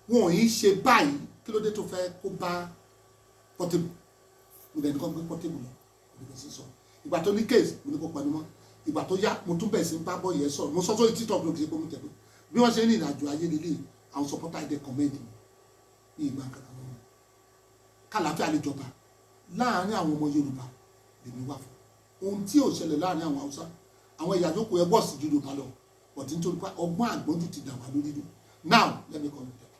wọn ò yí ṣe báyìí kí ló dé tó fẹ́ kó bá Portable mo dẹ̀ ní kọ́ gbé Portable lọ mo dẹ̀ sí sọ ìgbà tó ní case mo ní kó pẹ̀lú mọ́ ìgbà tó yá mo tún bẹ̀ sí bá bọ́ yẹn sọ̀rọ̀ mo sọ sórí TikTok ló kì í ṣe pé mo jẹ pé bí wọ́n ṣe ní ìrìnàjò ayé lílé àwọn supporter ẹ̀dẹ̀ kọ́mẹ́ntì ní ìgbà kankan wọn kàlàfíà lè jọba láàárín àwọn ọmọ Yorùbá lèmi wà fún ohun tí ò ṣẹlẹ̀ láàárín àwọn Haúsá àwọn ẹ̀yà tó kù ẹ bọ̀ sí ju Yorùbá lọ ọ̀tí nítorí pé ọgbọ́n àgbọ́njù ti dà wá lórí dùn now let me come back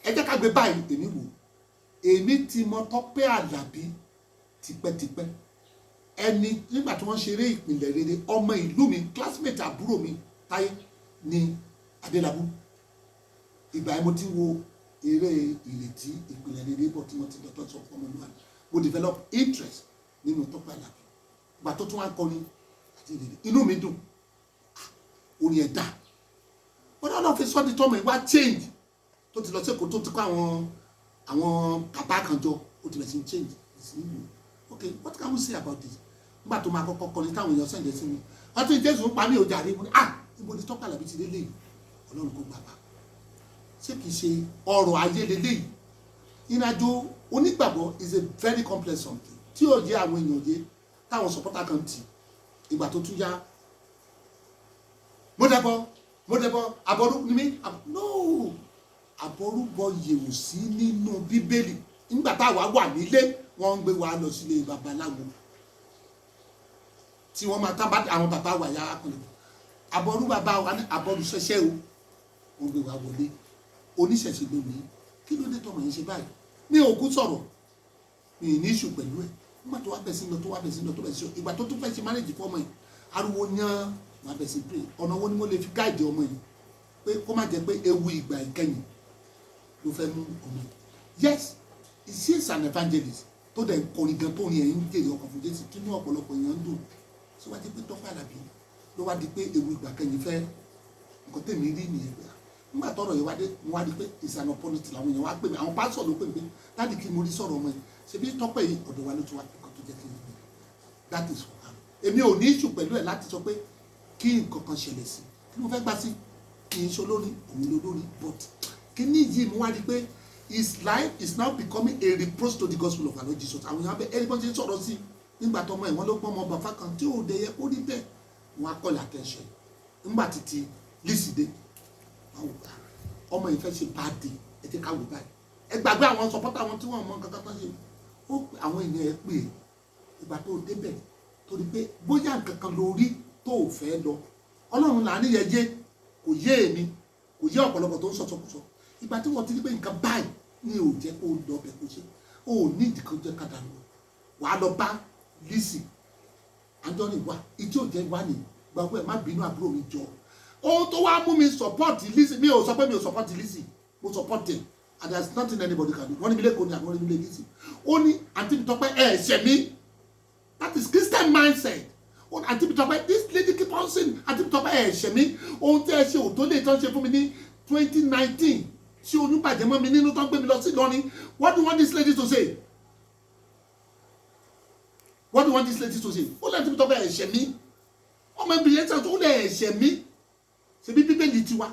ẹ jẹ́ ká gbé báyìí èmi wò èmi ti mọ Tọ́pẹ́ Àlàbí tipẹ́tipẹ́ ẹni nígbà tí wọ́n ṣeré ìpìlẹ̀ rere ọmọ ìlú mi classmate àbúrò mi Táyé ní Adélabú ìgbà yẹn mo ti wo eré ìrètí ìpìlẹ̀ rere bọ̀ tí wọ́n ti dọ́tọ̀ sọ fún ọmọlúwa mo develop interest nínú Tọ́pẹ́ Àlàbí ìgbà tó tún wá ń kọrin àti ìrètí inú mi dùn orin ẹ̀dá wọ́n náà lọ́ọ́ fi sọ́ọ́dì tọ́mọ ìwá change tó ti lọ sí èkó tó ti kọ́ àwọn bàbá kan jọ ó ti bẹ̀ sí change ìsìnkú okay what can we say about this nígbà tó máa kọ́kọ́ kọrin táwọn èèyàn sẹ̀ǹdẹ̀ sí mi wọ́n ti Jésù ń pa mí òjà rí mo ní ibo ni Tọ́pẹ́ Àlàbí ti dé léyìí Ọlọ́run kò gbàgbà ṣé kìí ṣe ọrọ̀ ayé leléyìí ìrìnàjò onígbàgbọ́ is a very complex something tí ò yé àwọn èèyàn yé táwọn supporter kan tì ìgbà tó tún yá mo dẹbọ àbọrú ni mí no àbọrúbọ yèwò sí nínú Bíbélì nígbà táwa wà nílé wọ́n ń gbé wa lọ sílé babaláwo tí wọ́n máa tábà àwọn bàbá wa yá kùnrin àbọrú bàbá wa ní àbọrú ṣẹṣẹ o wọ́n gbé wa wọlé oníṣẹ̀ṣe lónìí kí ló dé tọmọ yẹn ṣe báyìí mi ò kú sọ̀rọ̀ mi ì ní ìṣù pẹ̀lú ẹ̀ nígbà tó wá bẹ̀ sí lọ tó wá bẹ̀ sí lọ tó bẹ̀ sí lọ ìgbà tó tún fẹ́ ṣe mánéjì fọmọ yìí ariwo yan máa bẹ̀ sí pé ọ̀nà wo ni mo lè fi gáàdì ọmọ yìí pé kó má jẹ́ pé ewu ìgbà ìkẹyìn ló fẹ́ mú ọmọ yìí yes he is an evangelist tó dẹ̀ kọrin gan tó ní ẹ̀yìn ń jèrè ọkàn fún Jésù kí ní ọ̀pọ̀lọpọ̀ èèyàn ń dùn síwájú pé Tọ́pẹ́ Àlàbí ló wá di pé ewu ìgbà kẹyìn fẹ́ nǹkan tèmi rí nìyẹn gbà nígbà tọ́rọ̀ yìí wá dé mo wá di pé ìsànà pọ́lìtì làwọn èèyàn wá pè mí àwọn pásọ̀ ló pè mí láti kí mo rí sọ̀rọ̀ ọmọ yìí ṣebí Tọ́pẹ́ yìí ọ̀dọ̀ wa ló ti wá nǹkan tó jẹ́ kí n gbé that is why èmi ò ní ìṣù pẹ̀lú ẹ̀ láti sọ pé kí nǹkan kan ṣẹlẹ̀ sí kí mo fẹ́ gbà sí kì í ṣe olórí òun lolórí but kí ní yìí mo wá di pé his life is now becoming a reproach to the gospel of our Lord Jesus àwọn èèyàn bẹ everybody ń sọ̀rọ̀ sí nígbà tọmọ ẹ̀ wọ́n ló pọ́n ọmọ bàbá kan tí ò dé yẹ kó rí bẹ́ẹ̀ wọ́n á kọ́lé attention nígbà títí lísìdé ọmọ yìí fẹ́ ṣe báàdì ẹ jẹ́ ká wò báyìí ẹ gbàgbé àwọn supporter wọn tí wọ́n mọ nǹkan kan ṣe ó àwọn èèyàn ẹ pè é ìgbà tó débẹ̀ torí pé bóyá nǹkan kan lórí tó ò fẹ́ lọ Ọlọ́run là á níyẹn yé kò yé èmi kò yé ọ̀pọ̀lọpọ̀ tó ń sọ̀sọ̀kùsọ ìgbà tí wọ́n ti rí pé nǹkan báyìí ni ò jẹ́ kó lọ bẹ̀ kó ṣe ó ní ìdíkan jẹ́ ká dànù wàá lọ bá Lizzy Anjorin wà ìtí ò jẹ́ wà ní gbàgbọ́ ẹ̀ má bínú àbúrò mi jọ ohun tó wá mú mi support Lizzy mi ò sọ pé mi ò support Lizzy mo support ẹ̀ and there is nothing anybody can do wọ́n ní mi lẹ́kọ̀ọ́ ní àwọn onímọ̀ Lizzy ó ní àǹtí mi Tọ́pẹ́ ẹ̀ ṣẹ̀ mí that is Christian mindset àǹtí mi Tọ́pẹ́ this lady keep on saying àǹtí mi Tọ́pẹ́ ẹ̀ ṣẹ̀ mí ohun tí ẹ ṣe ò tó lè tán ṣe fún mi ní 2019 tí oyún bàjẹ́ mọ́ mi nínú tó ń gbé mi lọ sí Ìlọrin what do you want this lady to say what do you want this lady to say ó lẹ́yìn tí mi Tọ́pẹ́ ẹ̀ ṣẹ̀ mí ọmọ ìbílẹ̀ tí ó lẹ̀ ẹ̀ ṣẹ̀ mí ṣe bí Bíbélì tiwa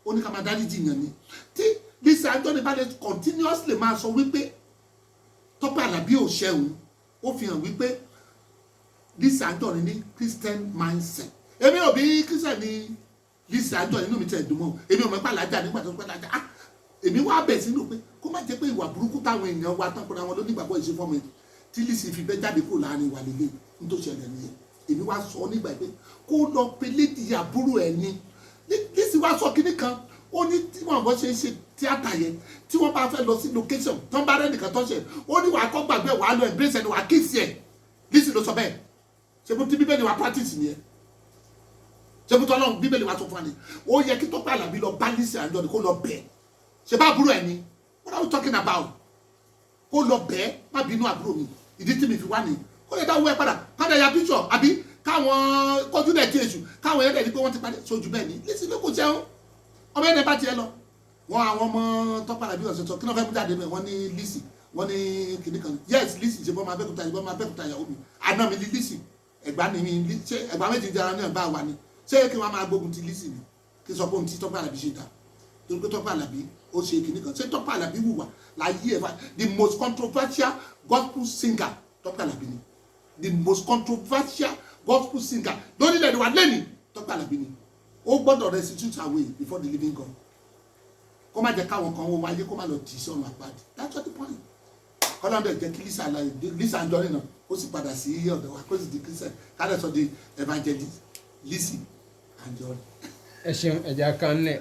ó ní ká máa dáríjì yàn ni tí Lizzy Anjorin bá lè continuously máa sọ wípé Tọ́pẹ́ Àlàbí ò ṣẹ̀hún ó fi hàn wípé Lizzy Anjorin ní Christian mindset èmi ò bí Christian ní Lizzy Anjorin inú mi tẹ̀ dùn mọ́ èmi ò mọ̀ pé alájà nígbà tó pẹ́ lájà èmi wá bẹ̀ sínú pé kó má jẹ́ pé ìwà burúkú táwọn èèyàn wa tán pé àwọn lónígbàgbọ́ ìṣe fọ́mọ tí Lizzy fi bẹ́ jáde kúrò láàrin wà lélẹ̀ nítorí ṣẹlẹ̀ nìyẹn èmi wá sọ nígbà pé kó lọ pe lédi àbúrò ẹ̀ ni Lizzy wá sọ kíní kan ó ní tí wọ́n bọ́ ṣe tíátà yẹn tí wọ́n bá fẹ́ lọ sí location tán bá rẹ́ nìkan tó ṣe ó ní wàá kọ́ gbàgbé wàá lọ embrace ẹni wàá kiss ẹ̀ Lizzy ló sọ bẹ́ẹ̀ ṣe bó ti Bíbélì wa practice nìyẹn ṣe bó tọ́lọ́ Bíbélì wa sọ fún wa ni ó yẹ kí Tọ́pẹ́ Àlàbí lọ bá Lizzy Anjorin kó lọ bẹ́ẹ̀ ṣe bá àbúrò ẹ̀ ni what are we talking about kó lọ bẹ́ẹ̀ má bínú àbúrò mi ìdí tí mi fi wá ni kó lè dáwọ́ ẹ padà ya picture àbí káwọn kọjú dẹ̀ tí èṣù káwọn ẹ̀rẹ́ ní pé wọ́n ti padà sojú bẹ́ẹ̀ ni Lizzy ló kò jẹun ọmọ ẹ̀rẹ́ bá tiẹ̀ lọ wọn àwọn ọmọ Tọ́pẹ́ Àlàbí ọ̀sẹ̀ sọ kí wọ́n fẹ́ mú jáde mẹ́ wọ́n ní Lizzy wọ́n ní kìnnì kan yes Lizzy ṣe bọ́ máa bẹ́kúta ìyàwó mi àná mi ní Lizzy ẹ̀gbá ni mi ṣe ẹ̀gbá méjì jara náà bá wà ní ṣé kí wọ́n máa gbógun ti Lizzy ni kí sọ pé ohun tí Tọ́pẹ́ Àlàbí ṣe dá torí pé Tọ́pẹ́ Àlàbí ó ṣe kìnnì kan ṣé Tọ́pẹ́ Àlàbí wùwà láyé ẹ̀fà the most controversial gospel singer Tọ́pẹ́ Àlàbí ni the most controversial gospel singer lórílẹ̀‐èdè wa lẹ́nìí Tọ́pẹ́ Àlàbí ni ó gbọ́dọ̀ restitute away before the living God kó má jẹ́ káwọn kan wọ́n wáyé kó má lọ tì í sí ọ̀nà àpáàdé that's what the point kọ́lọ́dọ̀ jẹ́ kí Lizzy Anjorin náà ó sì padà sí ọ̀dọ̀ wa kó sì di Christian kálẹ̀ sọ di evangelist Lizzy Anjorin. ẹ ṣeun ẹ̀jẹ̀ kan lẹ̀